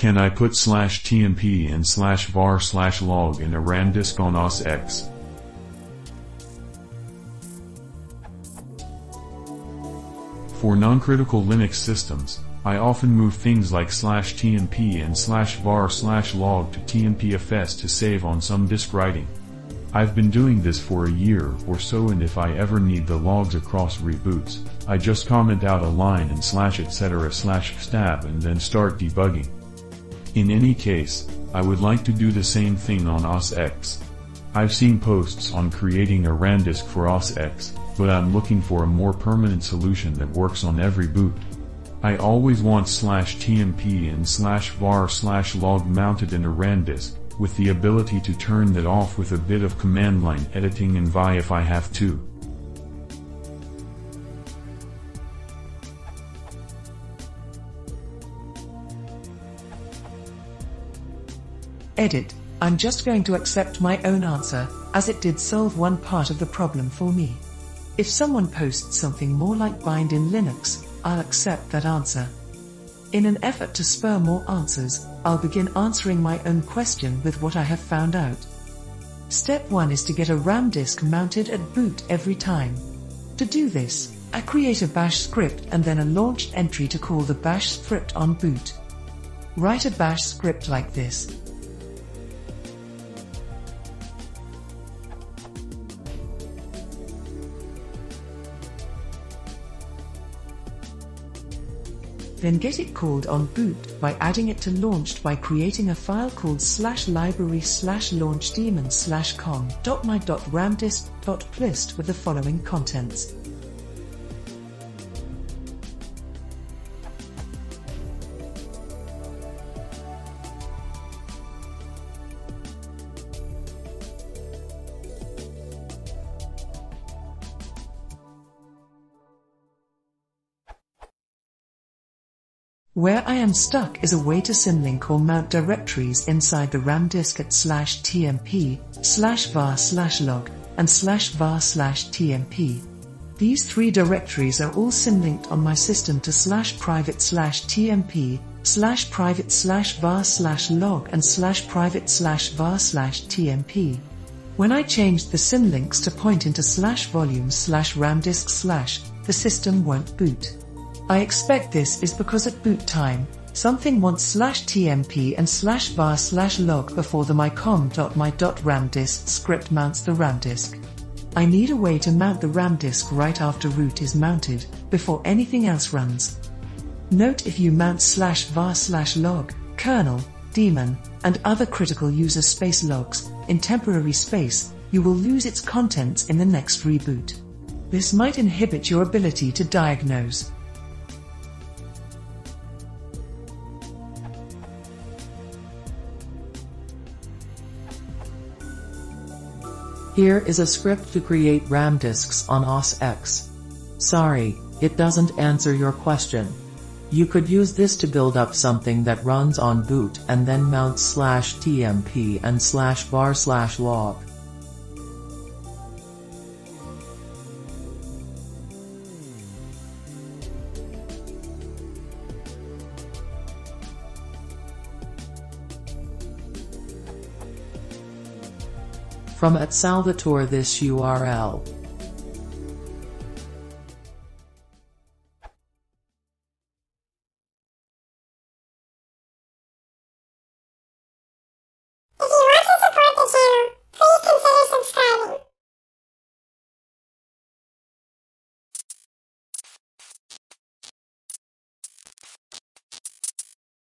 Can I put /tmp and /var/log in a ramdisk on OS X? For non-critical Linux systems, I often move things like /tmp and /var/log to tmpfs to save on some disk writing. I've been doing this for a year or so, and if I ever need the logs across reboots, I just comment out a line and /etc/stab and then start debugging. In any case, I would like to do the same thing on OS X. I've seen posts on creating a ramdisk for OS X, but I'm looking for a more permanent solution that works on every boot. I always want /tmp and /var/log mounted in a ramdisk, with the ability to turn that off with a bit of command line editing and vi if I have to. Edit. I'm just going to accept my own answer, as it did solve one part of the problem for me. If someone posts something more like bind in Linux, I'll accept that answer. In an effort to spur more answers, I'll begin answering my own question with what I have found out. Step 1 is to get a RAM disk mounted at boot every time. To do this, I create a bash script and then a launched entry to call the bash script on boot. Write a bash script like this. Then get it called on boot by adding it to launched by creating a file called /library/launchdaemon/com.my.ramdisk.plist with the following contents. Where I am stuck is a way to symlink or mount directories inside the RAM disk at /tmp, /var/log, and /var/tmp. These three directories are all symlinked on my system to /private/tmp, /private/var/log, and /private/var/tmp. When I changed the symlinks to point into /volume/ramdisk/, the system won't boot. I expect this is because at boot time, something wants /tmp and /var/log before the mycom.my.ramdisk script mounts the ramdisk. I need a way to mount the ramdisk right after root is mounted, before anything else runs. Note, if you mount /var/log, kernel, daemon, and other critical user space logs in temporary space, you will lose its contents in the next reboot. This might inhibit your ability to diagnose. Here is a script to create RAM disks on OS X. Sorry, it doesn't answer your question. You could use this to build up something that runs on boot and then mount /tmp and /var/log. From @Salvatore, this URL